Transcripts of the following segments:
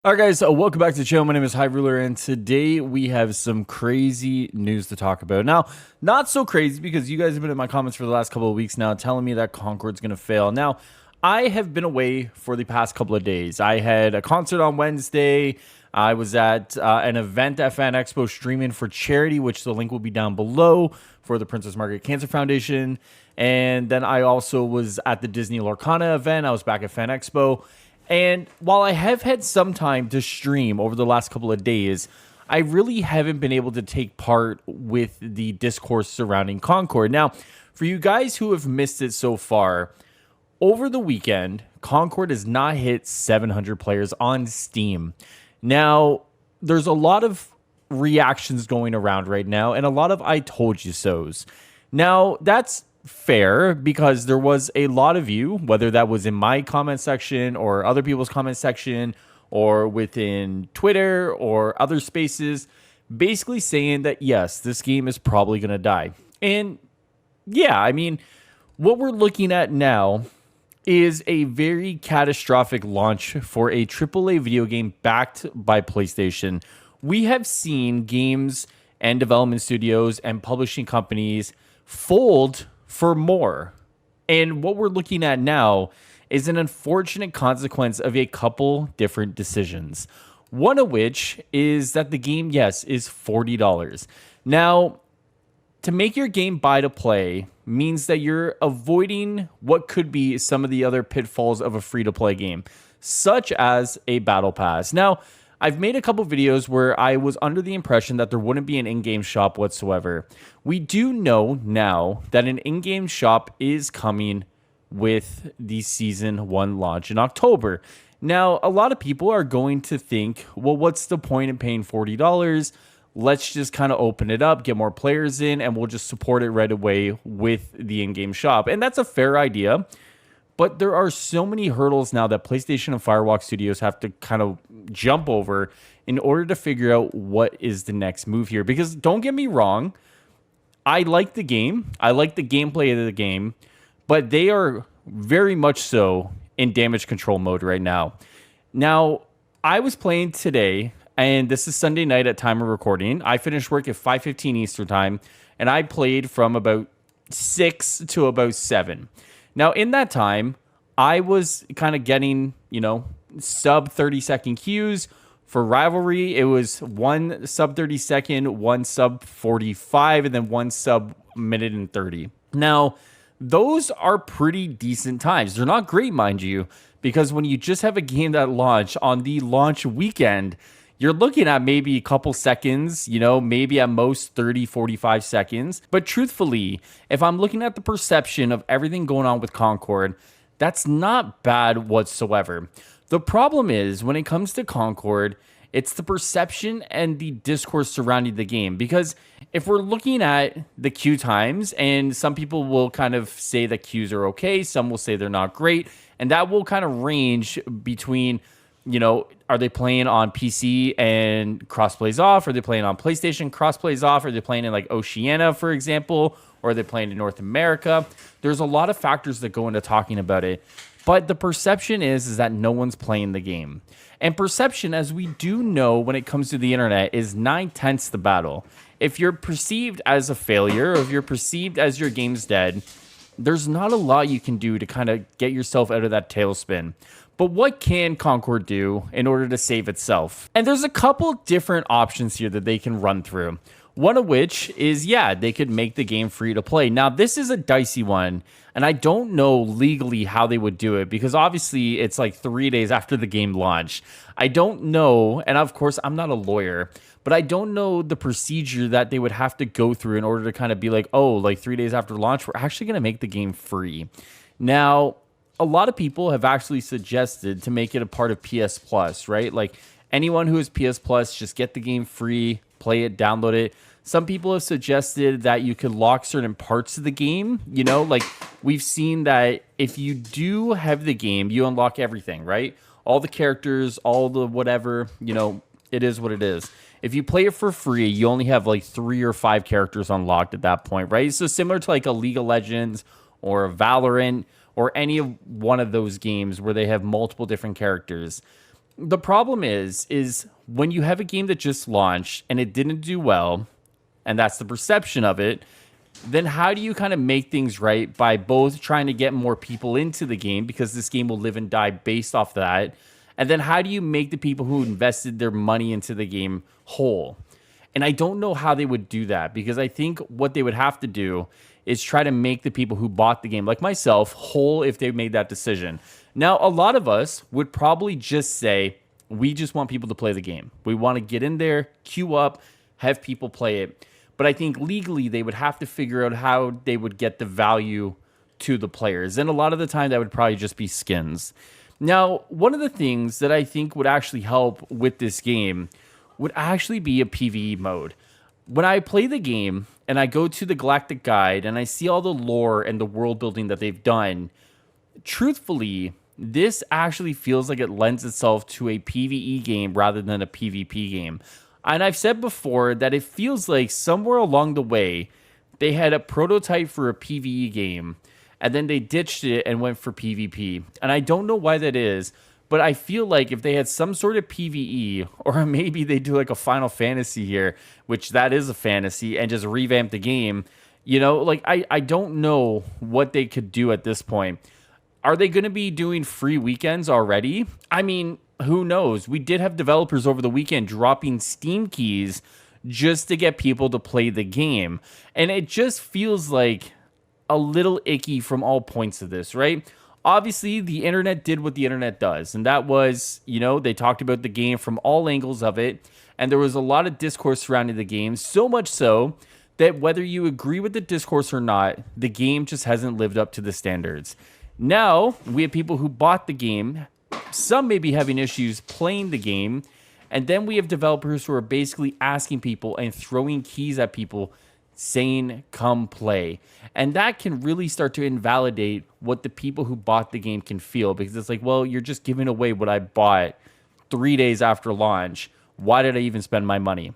All right, guys, welcome back to the channel. My name is Highruler, and today we have some crazy news to talk about. Now, not so crazy because you guys have been in my comments for the last couple of weeks now telling me that Concord's going to fail. Now, I have been away for the past couple of days. I had a concert on Wednesday. I was at an event at Fan Expo streaming for charity, which the link will be down below, for the Princess Margaret Cancer Foundation. And then I also was at the Disney Lorcana event. I was back at Fan Expo. And while I have had some time to stream over the last couple of days, I really haven't been able to take part with the discourse surrounding Concord. Now, for you guys who have missed it so far, over the weekend, Concord has not hit 700 players on Steam. Now, there's a lot of reactions going around right now and a lot of I told you so's. Now, that's fair because there was a lot of you, whether that was in my comment section or other people's comment section or within Twitter or other spaces, basically saying that yes, this game is probably going to die. And yeah, I mean, what we're looking at now is a very catastrophic launch for a AAA video game backed by PlayStation. We have seen games and development studios and publishing companies fold for more. And what we're looking at now is an unfortunate consequence of a couple different decisions. One of which is that the game, yes, is $40. Now, to make your game buy to play means that you're avoiding what could be some of the other pitfalls of a free to play game, such as a battle pass. Now, I've made a couple videos where I was under the impression that there wouldn't be an in-game shop whatsoever. We do know now that an in-game shop is coming with the Season 1 launch in October. Now, a lot of people are going to think, well, what's the point in paying $40? Let's just kind of open it up, get more players in, and we'll just support it right away with the in-game shop. And that's a fair idea. But there are so many hurdles now that PlayStation and Firewalk Studios have to kind of jump over in order to figure out what is the next move here. Because don't get me wrong, I like the game. I like the gameplay of the game. But they are very much so in damage control mode right now. Now, I was playing today, and this is Sunday night at time of recording. I finished work at 5:15 Eastern time, and I played from about 6 to about 7. Now, in that time, I was kind of getting, sub 30-second queues. For Rivalry, it was one sub 30-second, one sub 45, and then one sub minute and 30. Now, those are pretty decent times. They're not great, mind you, because when you just have a game that launch on the launch weekend, you're looking at maybe a couple seconds, maybe at most 30, 45 seconds. But truthfully, if I'm looking at the perception of everything going on with Concord, that's not bad whatsoever. The problem is when it comes to Concord, it's the perception and the discourse surrounding the game. Because if we're looking at the queue times, and some people will kind of say that queues are okay, some will say they're not great, and that will kind of range between, are they playing on PC and crossplays off? Are they playing on PlayStation, crossplays off? Are they playing in like Oceania, for example? Or are they playing in North America? There's a lot of factors that go into talking about it. But the perception is that no one's playing the game. And perception, as we do know when it comes to the internet, is 9/10 the battle. If you're perceived as a failure, or if you're perceived as your game's dead, there's not a lot you can do to kind of get yourself out of that tailspin. But what can Concord do in order to save itself? And there's a couple different options here that they can run through. One of which is, they could make the game free to play. Now, this is a dicey one, and I don't know legally how they would do it because obviously it's like 3 days after the game launched. I don't know, and of course, I'm not a lawyer, but I don't know the procedure that they would have to go through in order to kind of be like, oh, like 3 days after launch, we're actually going to make the game free. Now, a lot of people have actually suggested to make it a part of PS Plus, right? Like anyone who has PS Plus, just get the game free, play it, download it. Some people have suggested that you could lock certain parts of the game. Like we've seen that if you do have the game, you unlock everything, right? All the characters, all the whatever, it is what it is. If you play it for free, you only have like 3 or 5 characters unlocked at that point, right? So similar to like a League of Legends or a Valorant or any of one of those games where they have multiple different characters. The problem is when you have a game that just launched and it didn't do well, and that's the perception of it, then how do you kind of make things right by both trying to get more people into the game, because this game will live and die based off that, and then how do you make the people who invested their money into the game whole? And I don't know how they would do that, because I think what they would have to do is try to make the people who bought the game, like myself, whole if they made that decision. Now, a lot of us would probably just say, we just want people to play the game. We want to get in there, queue up, have people play it. But I think legally they would have to figure out how they would get the value to the players. And a lot of the time that would probably just be skins. Now, one of the things that I think would actually help with this game would actually be a PvE mode. When I play the game and I go to the Galactic Guide and I see all the lore and the world building that they've done, truthfully, this actually feels like it lends itself to a PvE game rather than a PvP game. And I've said before that it feels like somewhere along the way, they had a prototype for a PvE game, and then they ditched it and went for PvP. And I don't know why that is, but I feel like if they had some sort of PvE, or maybe they do like a Final Fantasy here, which that is a fantasy, and just revamp the game, you know, like I don't know what they could do at this point. Are they going to be doing free weekends already? I mean, who knows? We did have developers over the weekend dropping Steam keys just to get people to play the game. And it just feels like a little icky from all points of this, right? Obviously, the internet did what the internet does. And that was, you know, they talked about the game from all angles of it. And there was a lot of discourse surrounding the game. So much so that whether you agree with the discourse or not, the game just hasn't lived up to the standards. Now, we have people who bought the game. Some may be having issues playing the game. And then we have developers who are basically asking people and throwing keys at people saying, come play. And that can really start to invalidate what the people who bought the game can feel. Because it's like, well, you're just giving away what I bought 3 days after launch. Why did I even spend my money?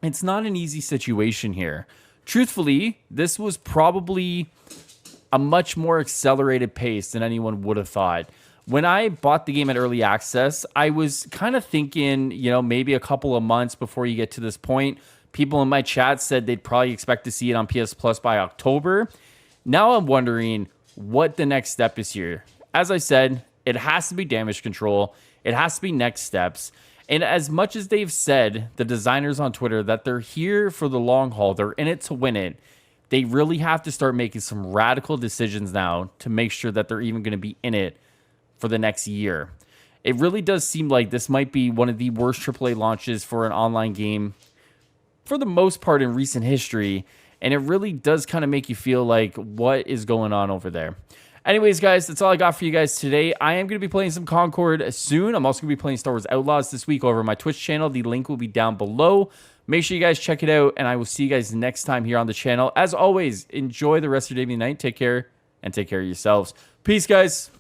It's not an easy situation here. Truthfully, this was probably a much more accelerated pace than anyone would have thought. When I bought the game at early access, I was kind of thinking, you know, maybe a couple of months before you get to this point. People in my chat said they'd probably expect to see it on PS Plus by October. Now I'm wondering what the next step is here. As I said, it has to be damage control. It has to be next steps. And as much as they've said, the designers on Twitter, that they're here for the long haul, they're in it to win it, they really have to start making some radical decisions now to make sure that they're even going to be in it for the next year. It really does seem like this might be one of the worst AAA launches for an online game for the most part in recent history. And it really does kind of make you feel like, what is going on over there? Anyways, guys, that's all I got for you guys today. I am going to be playing some Concord soon. I'm also going to be playing Star Wars Outlaws this week over my Twitch channel. The link will be down below. Make sure you guys check it out, and I will see you guys next time here on the channday. As always, enjoy the rest of your day and night. Take care, and take care of yourselves. Peace, guys.